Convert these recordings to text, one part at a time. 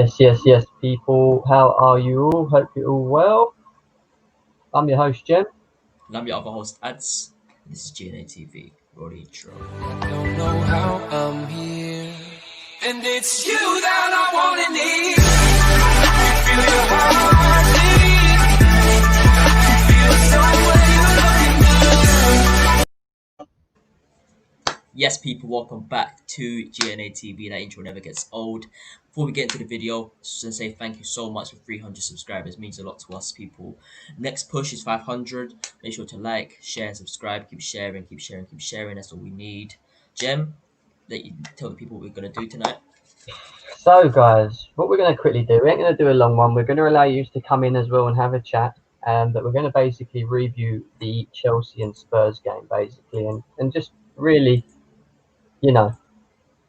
Yes, people. How are you all? Hope you're all well. I'm your host, Jem. And I'm your other host, Ads. This is GNA TV. Roll the intro. Don't know how I'm here. And it's you that I wanna need. Feel your heartbeat. Feel somewhere you're looking good. Yes, people, welcome back to GNA TV. That intro never gets old. Before we get into the video, just want to say thank you so much for 300 subscribers. It means a lot to us, people. Next push is 500. Make sure to like, share, subscribe. Keep sharing. That's all we need. Jem, let you tell the people what we're going to do tonight. So, guys, what we're going to quickly do, we ain't going to do a long one. We're going to allow you to come in as well and have a chat. But we're going to basically review the Chelsea and Spurs game, basically, and just really,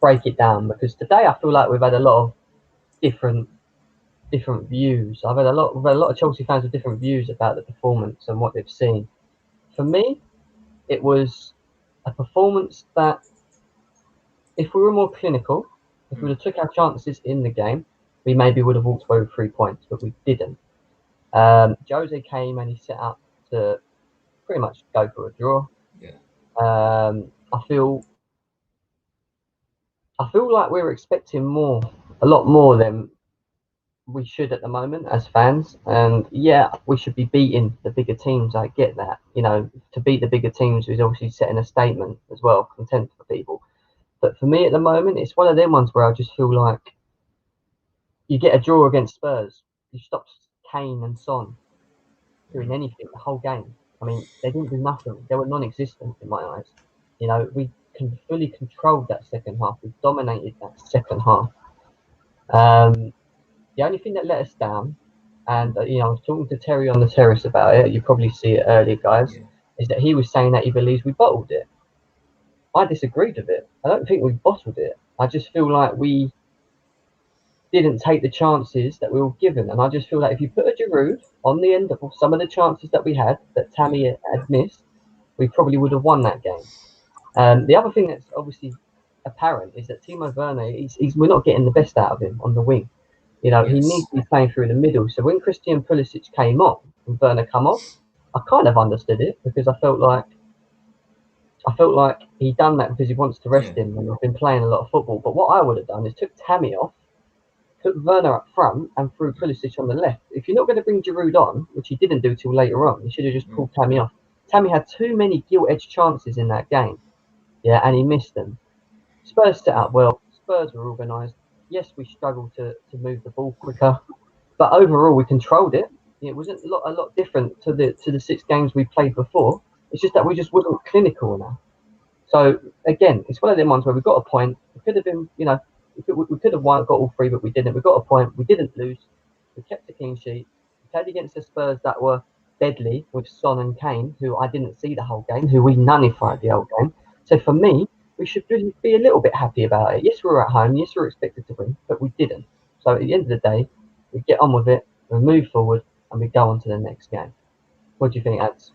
break it down. Because today I feel like we've had a lot of different views. We've had a lot of Chelsea fans with different views about the performance and what they've seen. For me, it was a performance that, if we were more clinical, if we would have took our chances in the game, we maybe would have walked away with 3 points, but we didn't. Jose came and he set up to pretty much go for a draw. Yeah. I feel like we were expecting a lot more than we should at the moment as fans. And yeah, we should be beating the bigger teams. I get that. To beat the bigger teams is obviously setting a statement as well, content for people. But for me at the moment, it's one of them ones where I just feel like you get a draw against Spurs, you stop Kane and Son doing anything the whole game. I mean, they didn't do nothing. They were non-existent in my eyes. We fully controlled that second half. We dominated that second half. The only thing that let us down, and I was talking to Terry on the terrace about it. You probably see it earlier, guys. Yeah. Is that he was saying that he believes we bottled it. I disagreed with it. I don't think we bottled it. I just feel like we didn't take the chances that we were given. And I just feel like if you put a Giroud on the end of some of the chances that we had, that Tammy had missed, we probably would have won that game. The other thing that's obviously apparent is that Timo Werner, we're not getting the best out of him on the wing. He needs to be playing through the middle. So when Christian Pulisic came on and Werner come off, I kind of understood it because I felt like he done that because he wants to rest him and he's been playing a lot of football. But what I would have done is took Tammy off, put Werner up front and threw Pulisic on the left. If you're not going to bring Giroud on, which he didn't do till later on, you should have just pulled Tammy off. Tammy had too many gilt-edged chances in that game, and he missed them. Spurs set up well. Spurs were organised. Yes, we struggled to move the ball quicker, but overall we controlled it. It wasn't a lot different to the 6 games we played before. It's just that we just wasn't clinical enough. So again, it's one of them ones where we got a point. We could have been, we could have got all 3, but we didn't. We got a point. We didn't lose. We kept a clean sheet. We played against the Spurs that were deadly with Son and Kane, who I didn't see the whole game, who we nullified the whole game. So for me, we should really be a little bit happy about it. Yes, we were at home. Yes, we were expected to win, but we didn't. So at the end of the day, we get on with it, we move forward, and we go on to the next game. What do you think, Ads?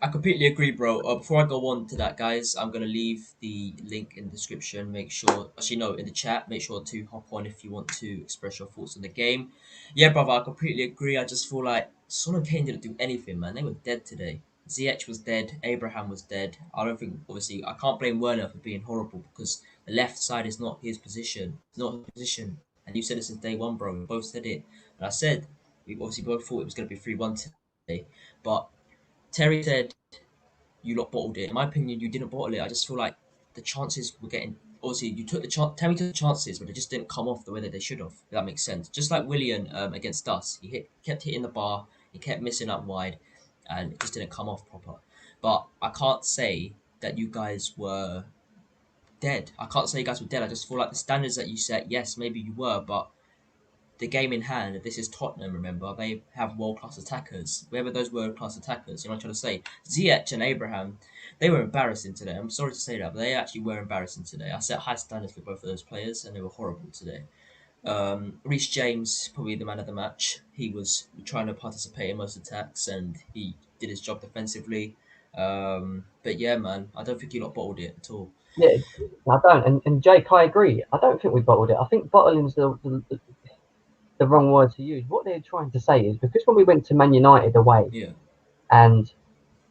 I completely agree, bro. Before I go on to that, guys, I'm gonna leave the link in the description. Make sure, actually, no, in the chat. Make sure to hop on if you want to express your thoughts on the game. Yeah, brother, I completely agree. I just feel like Son and Kane didn't do anything, man. They were dead today. Ziyech was dead. Abraham was dead. I don't think, obviously, I can't blame Werner for being horrible because the left side is not his position. It's not his position. And you said it since day one, bro. We both said it. And I said, we obviously both thought it was going to be 3-1 today. But Terry said, you lot bottled it. In my opinion, you didn't bottle it. I just feel like the chances were getting. Obviously, you took the chance. Tammy took the chances, but they just didn't come off the way that they should have. If that makes sense. Just like Willian against us, he kept hitting the bar, he kept missing up wide, and it just didn't come off proper. But I can't say that you guys were dead. I can't say you guys were dead. I just feel like the standards that you set, yes, maybe you were, but the game in hand, this is Tottenham, remember, they have world-class attackers. Whoever those world-class attackers, you know what I'm trying to say? Ziyech and Abraham, they were embarrassing today. I'm sorry to say that, but they actually were embarrassing today. I set high standards for both of those players, and they were horrible today. Reece James, probably the man of the match. He was trying to participate in most attacks, and he did his job defensively. But yeah, man, I don't think you lot bottled it at all. Yeah, I don't. And Jake, I agree. I don't think we bottled it. I think bottling's the wrong word to use. What they're trying to say is because when we went to Man United away Yeah. and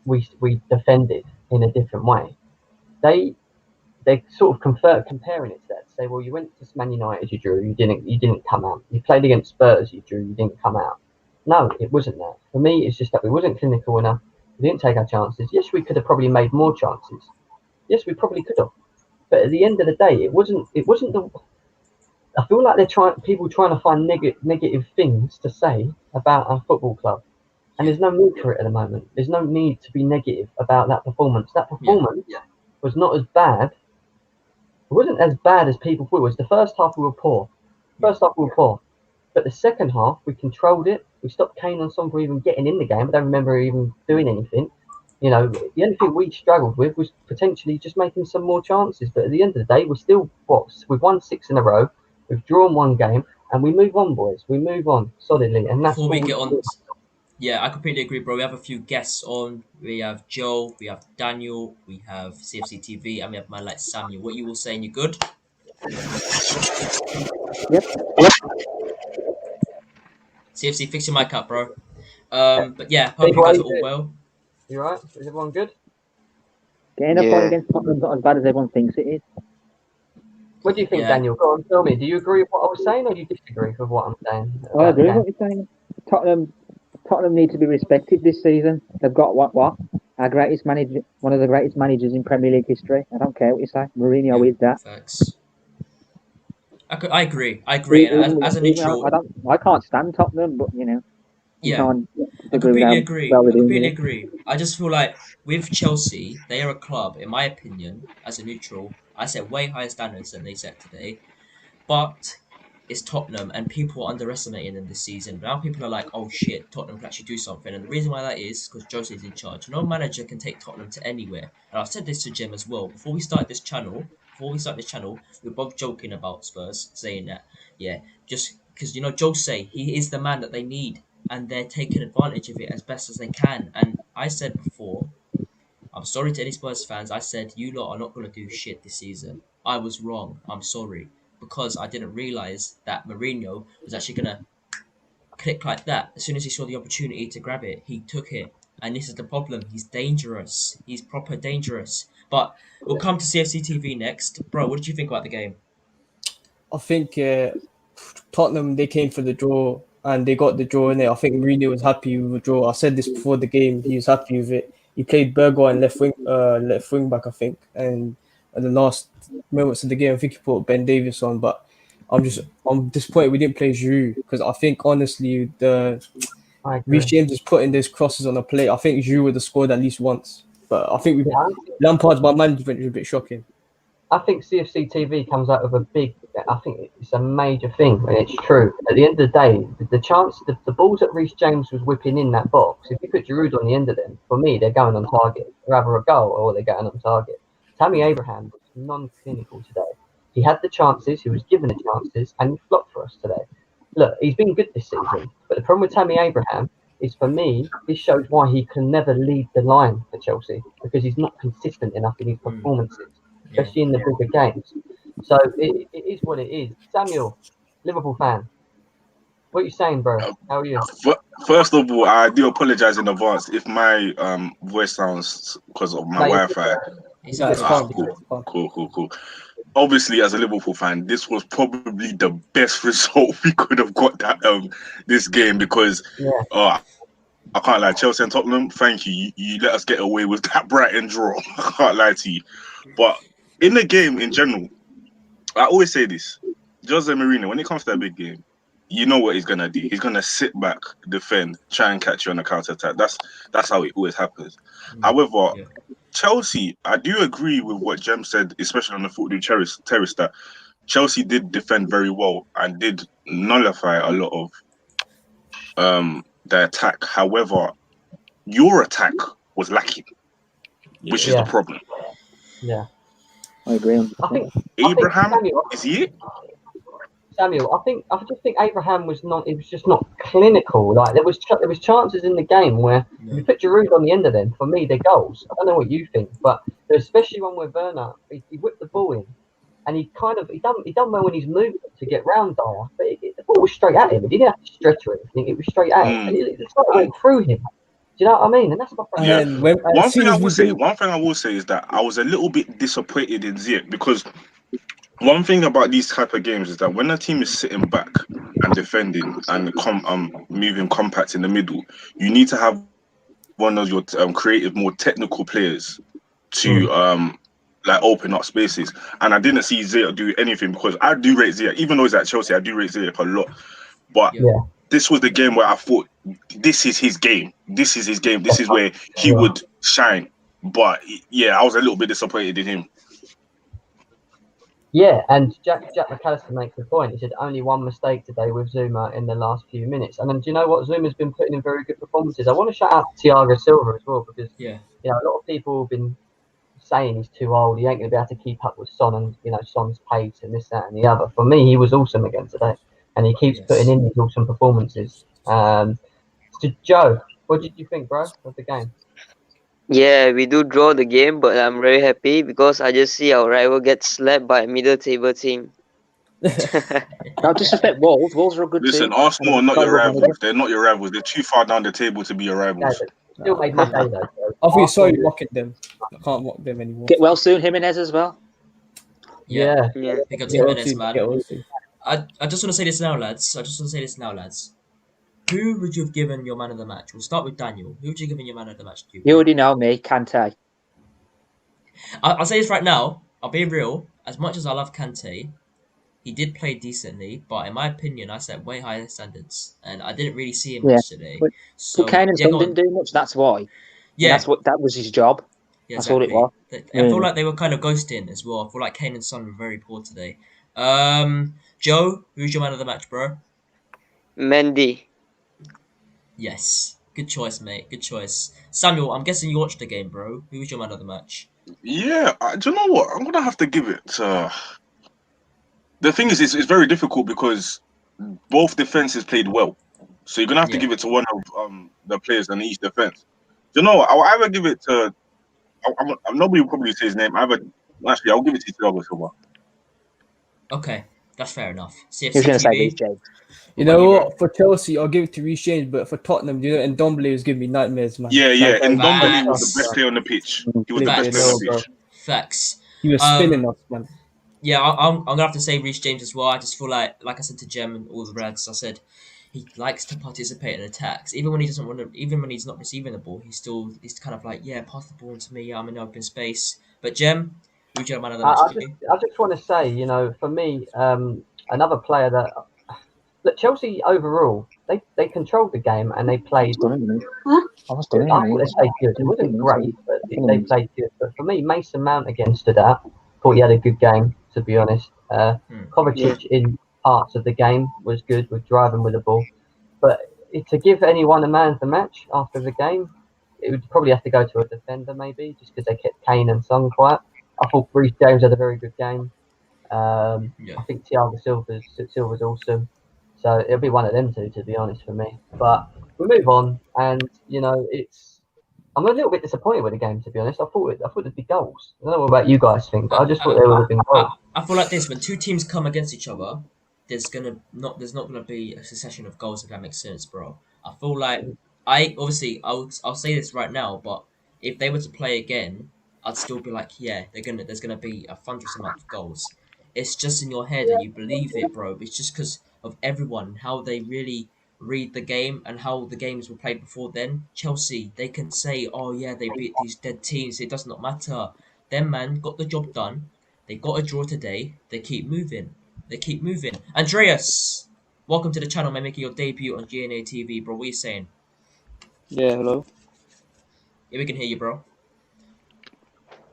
we defended in a different way, they sort of comparing it to that. Say, well, you went to Man United, you drew, you didn't come out. You played against Spurs, you drew, you didn't come out. No, it wasn't that. For me, it's just that we wasn't clinical enough. We didn't take our chances. Yes, we could have probably made more chances. Yes, we probably could have. But at the end of the day, it wasn't the. I feel like people trying to find negative things to say about our football club, and there's no need for it at the moment. There's no need to be negative about that performance. That performance was not as bad. It wasn't as bad as people thought it was. The first half we were poor. First half we were poor. But the second half we controlled it. We stopped Kane and Son from even getting in the game. I don't remember even doing anything. The only thing we struggled with was potentially just making some more chances. But at the end of the day, we're still we've won 6 in a row. We've drawn 1 game, and we move on, boys. We move on solidly, and that's Before we all get we on, do. yeah, I completely agree, bro. We have a few guests on. We have Joe, we have Daniel, we have CFC TV, and we have man like Samuel. What you all saying? You good? Yep. CFC, fix your mic up, bro. But yeah, hope Big you guys way, are all well. You right? Is everyone good? Getting a point against Tottenham's not as bad as everyone thinks it is. What do you think, Yeah. Daniel? Go on, tell me. Do you agree with what I was saying, or do you disagree with what I'm saying? I about agree the with what you're saying. Tottenham need to be respected this season. They've got what? Our greatest manager, one of the greatest managers in Premier League history. I don't care what you say. Mourinho is that. Facts. I agree. I agree. And as a Even neutral, I can't stand Tottenham, but you yeah, can't I agree with completely how agree. well I they're doing completely it. agree. I just feel like with Chelsea, they are a club, in my opinion, as a neutral. I set way higher standards than they set today. But it's Tottenham, and people are underestimating them this season. Now people are like, "Oh shit, Tottenham can actually do something." And the reason why that is because Jose's in charge. No manager can take Tottenham to anywhere. And I've said this to Jim as well. Before we start this channel, we are both joking about Spurs, saying that, yeah, just because Jose, he is the man that they need, and they're taking advantage of it as best as they can. And I said before, I'm sorry to any Spurs fans. I said you lot are not going to do shit this season. I was wrong. I'm sorry because I didn't realize that Mourinho was actually going to click like that. As soon as he saw the opportunity to grab it, he took it. And this is the problem. He's dangerous. He's proper dangerous. But we'll come to CFC TV next. Bro, what did you think about the game? I think Tottenham, they came for the draw and they got the draw in it. I think Mourinho was happy with the draw. I said this before the game. He was happy with it. He played Bergwijn and left wing back, I think. And at the last moments of the game, I think he put Ben Davies on. But I'm disappointed we didn't play Giroud because I think honestly I agree. Reece James is putting those crosses on the plate. I think Giroud would have scored at least once. But I think Lampard's management is a bit shocking. I think CFC TV comes out with I think it's a major thing, and it's true. At the end of the day, the balls that Reece James was whipping in that box, if you put Giroud on the end of them, for me, they're going on target. They're either a goal or they're going on target. Tammy Abraham was non-clinical today. He had the chances, he was given the chances, and he flopped for us today. Look, he's been good this season, but the problem with Tammy Abraham is, for me, this shows why he can never lead the line for Chelsea, because he's not consistent enough in his performances, especially in the bigger games. So it is what it is. Samuel, Liverpool fan, what are you saying, bro? How are you? First of all, I do apologize in advance if my voice sounds because of my Wi-Fi. It's No, it's okay. fine. Cool. Obviously, as a Liverpool fan, this was probably the best result we could have got this game because I can't lie, Chelsea and Tottenham, thank you. You let us get away with that Brighton draw. I can't lie to you. But in the game in general, I always say this. Jose Mourinho, when it comes to that big game, you know what he's going to do. He's going to sit back, defend, try and catch you on a counter-attack. That's how it always happens. However, Chelsea, I do agree with what Jem said, especially on the football terrace, that Chelsea did defend very well and did nullify a lot of their attack. However, your attack was lacking, which is the problem. Yeah, I agree. Abraham, is he it? Samuel, I just think Abraham was not. It was just not clinical. Like there was chances in the game where if you put Giroud on the end of them, for me, they're goals. I don't know what you think, but especially one where Werner he whipped the ball in, and he done well when he's moving to get round Dyer, but the ball was straight at him. He didn't have to stretch or anything. It was straight at him, and it's like it went through him. Do you know what I mean? And that's my And frustration. then when, One as soon thing I as we will say, do, one thing I will say is that I was a little bit disappointed in Ziyech because one thing about these type of games is that when a team is sitting back and defending and moving compact in the middle, you need to have one of your creative, more technical players to like open up spaces. And I didn't see Ziyech do anything because I do rate Ziyech, even though he's at Chelsea, I do rate Ziyech a lot. But Yeah. this was the game where I thought this is his game. This is his game. This is where he would shine. But yeah, I was a little bit disappointed in him. Yeah, and Jack McAllister makes the point. He said only one mistake today with Zuma in the last few minutes. And then do you know what? Zuma's been putting in very good performances. I want to shout out Thiago Silva as well because Yeah. a lot of people have been saying he's too old. He ain't going to be able to keep up with Son and Son's pace and this, that, and the other. For me, he was awesome again today, and he keeps putting in these awesome performances. So Joe, what did you think, bro, of the game? Yeah, we do draw the game, but I'm very happy because I just see our rival get slapped by a middle table team. Don't disrespect Wolves. Wolves are a good Listen, team. Arsenal are not Quite your good rivals. manager. They're not your rivals. They're too far down the table to be your No, rivals. but still made my day though. Joe. I feel sorry Arsenal- mocking them. I can't mock them anymore. Get well soon, Jimenez as well. Yeah. Yeah. Pick up Get 10 well minutes, soon, man. get well soon. I just want to say this now, lads. Who would you have given your man of the match? We'll start with Daniel. Who would you have given your man of the match to? You already know me, Kante. I'll say this right now. I'll be real. As much as I love Kante, he did play decently, but in my opinion, I set way higher standards, and I didn't really see him Yeah. much today. But So Kane and yeah, Son go didn't on. do much. That's why. And Yeah, that was his job. yeah, That's all it exactly. was. I feel Really. like they were kind of ghosting as well. I feel like Kane and Son were very poor today. Joe, who's your man of the match, bro? Mendy. Yes, good choice, mate. Good choice. Samuel, I'm guessing you watched the game, bro. Who was your man of the match? Yeah, do you know what? I'm gonna have to give it. The thing is, it's very difficult because both defenses played well, so you're gonna have to Yeah. give it to one of the players in each defense. Do you know what? I'll either give it to. Nobody will probably say his name. Actually, I'll give it to Thiago Silva. Okay, that's fair enough. He was going to say Reece CFC TV. James. You What about know you, what? bro? For Chelsea, I'll give it to Reece James, but for Tottenham, and Ndombele was giving me nightmares, man. Yeah, That guy and was Ndombele was Facts. the best player on the pitch. He was the Didn't best play player on no, the bro. pitch. Facts. He was spinning us, man. Yeah, I'm gonna have to say Reece James as well. I just feel like I said to Jem and all the Reds, I said he likes to participate in attacks, even when he doesn't want to. Even when he's not receiving the ball, he's kind of like, yeah, pass the ball to me. I'm in open space. But Jem, who's your man of the match? I just want to say, for me, another player that look, Chelsea overall, they controlled the game and they played. I was doing I thought they played good. It wasn't great, but they played good. But for me, Mason Mount again stood out. Thought he had a good game, to be honest. Kovacic in parts of the game was good with driving with the ball. But to give anyone a man of the match after the game, it would probably have to go to a defender maybe, just because they kept Kane and Son quiet. I thought Reece James had a very good game. I think Thiago Silva's awesome. So it'll be one of them two, to be honest, for me. But we move on, and I'm a little bit disappointed with the game, to be honest. I thought there'd be goals. I don't know what about you guys think, but I just thought there would have been goals. I feel like this: when two teams come against each other, there's not gonna be a succession of goals, if that makes sense, bro. I feel like I'll say this right now, but if they were to play again, I'd still be like, yeah, there's gonna be a thunderous amount of goals. It's just in your head and you believe it, bro. It's just because of everyone, how they really read the game and how the games were played before then. Chelsea, they can say, oh yeah, they beat these dead teams. It does not matter. Them man got the job done. They got a draw today. They keep moving. Andreas, welcome to the channel, man. Making your debut on GNA TV, bro. What are you saying? Yeah, hello. Yeah, we can hear you, bro.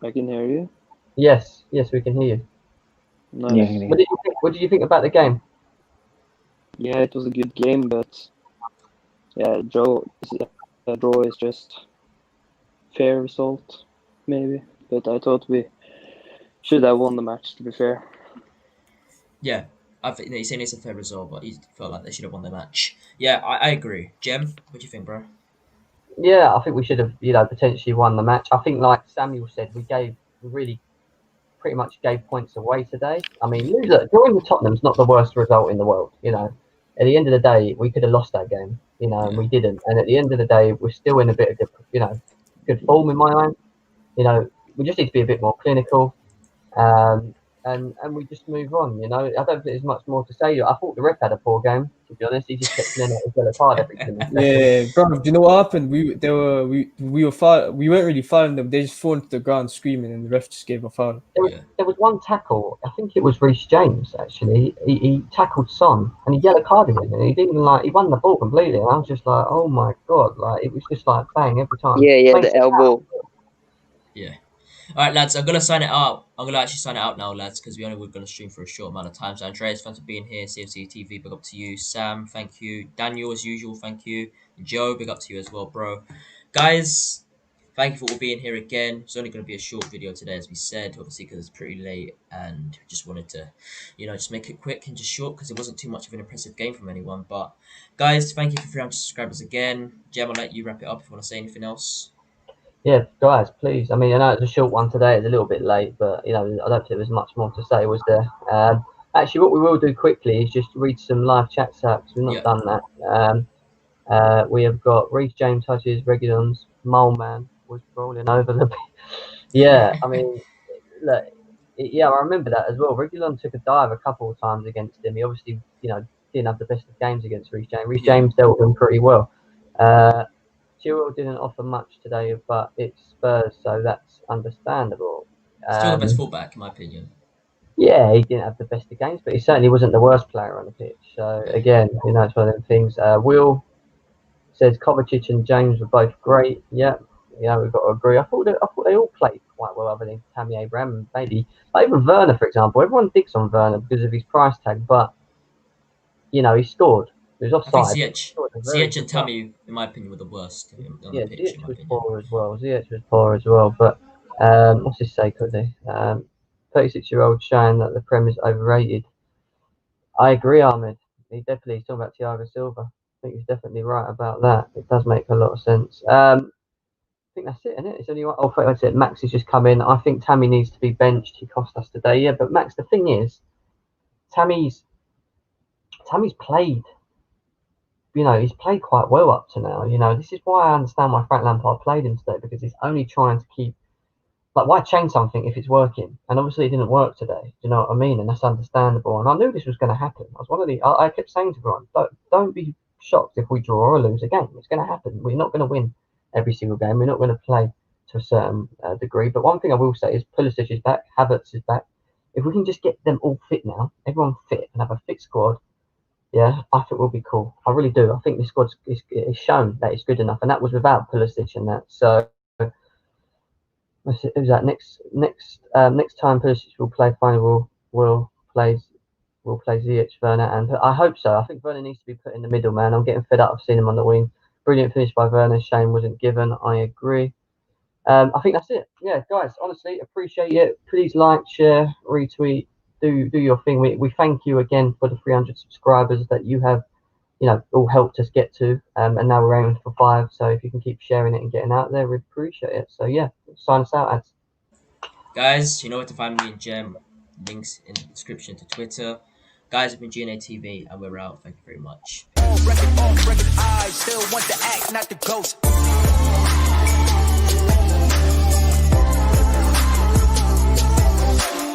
I can hear you. Yes, we can hear you. Nice. Yeah. What did you think about the game? Yeah, it was a good game, but yeah, draw is just fair result, maybe. But I thought we should have won the match, to be fair. Yeah, I think you're saying it's a fair result, but you felt like they should have won the match. Yeah, I agree. Jem, what do you think, bro? Yeah, I think we should have, potentially won the match. I think, like Samuel said, we really pretty much gave points away today. I mean, look, drawing to Tottenham's not the worst result in the world. You know, at the end of the day, we could have lost that game. You know, and we didn't. And at the end of the day, we're still in a bit of good form in my mind. You know, we just need to be a bit more clinical. And we just move on. You know, I don't think there's much more to say. I thought the ref had a poor game. To be honest, he just kept playing out his yellow card every single second. Yeah, bro. Do you know what happened? We weren't really fouling them. They just thrown to the ground screaming, and the ref just gave a foul. There was one tackle. I think it was Reece James. Actually, he tackled Son and he yellow carded him, and he didn't he won the ball completely. And I was just like, oh my god! Like it was just like bang every time. Yeah, the elbow. Yeah. All right, lads. I'm gonna sign it out. I'm gonna actually sign it out now, lads, because we're gonna stream for a short amount of time. So Andreas, thanks for being here. CFC TV, big up to you. Sam, thank you. Daniel, as usual, thank you. Joe, big up to you as well, bro. Guys, thank you for all being here again. It's only gonna be a short video today, as we said, obviously because it's pretty late, and just wanted to, just make it quick and just short because it wasn't too much of an impressive game from anyone. But guys, thank you for 300 subscribers again. Jem, I'll let you wrap it up if you want to say anything else. Yeah, guys, please. I mean, I know it's a short one today. It's a little bit late, but I don't think there was much more to say, was there? Actually, what we will do quickly is just read some live chats out because we've not done that. We have got Reece James touches, Regulon's Mole Man was rolling over the. Yeah, I mean, look, I remember that as well. Regulon took a dive a couple of times against him. He obviously, didn't have the best of games against Reece James. Reece James dealt with him pretty well. Chilwell didn't offer much today, but it's Spurs, so that's understandable. Still the best fullback, in my opinion. Yeah, he didn't have the best of games, but he certainly wasn't the worst player on the pitch. So again, it's one of them things. Will says Kovacic and James were both great. Yeah, we've got to agree. I thought they all played quite well, other than Tammy Abraham and maybe even Werner, for example. Everyone thinks on Werner because of his price tag, but he scored. He was offside. Ziyech and Tammy, in my opinion, were the worst on the pitch. Ziyech was poor as well. But what's his say quickly? 36-year-old saying that the Prem is overrated. I agree, Ahmed. He's talking about Thiago Silva. I think he's definitely right about that. It does make a lot of sense. I think that's it, isn't it? It's only one. Oh, that's it. Max has just come in. I think Tammy needs to be benched. He cost us today. Yeah, but Max, the thing is, Tammy's played. He's played quite well up to now. This is why I understand why Frank Lampard played him today, because he's only trying to keep. Why change something if it's working? And obviously it didn't work today. Do you know what I mean? And that's understandable. And I knew this was going to happen. I kept saying to everyone, don't be shocked if we draw or lose a game. It's going to happen. We're not going to win every single game. We're not going to play to a certain degree. But one thing I will say is Pulisic is back. Havertz is back. If we can just get them all fit now, everyone fit, and have a fit squad, yeah, I think we'll be cool. I really do. I think this squad is shown that it's good enough, and that was without Pulisic and that. So, who's that? Next time Pulisic will play, finally will play Ziyech, Werner, and I hope so. I think Werner needs to be put in the middle, man. I'm getting fed up of seeing him on the wing. Brilliant finish by Werner. Shame wasn't given. I agree. I think that's it. Yeah, guys, honestly, appreciate it. Please like, share, retweet. Do your thing. We thank you again for the 300 subscribers that you have, all helped us get to. And now we're aiming for 5. So if you can keep sharing it and getting out there, we appreciate it. So yeah, sign us out, ads. Guys, you know where to find me and Jem. Links in the description to Twitter. Guys, it's been GNA TV, and we're out. Thank you very much. I still want the act, not the ghost.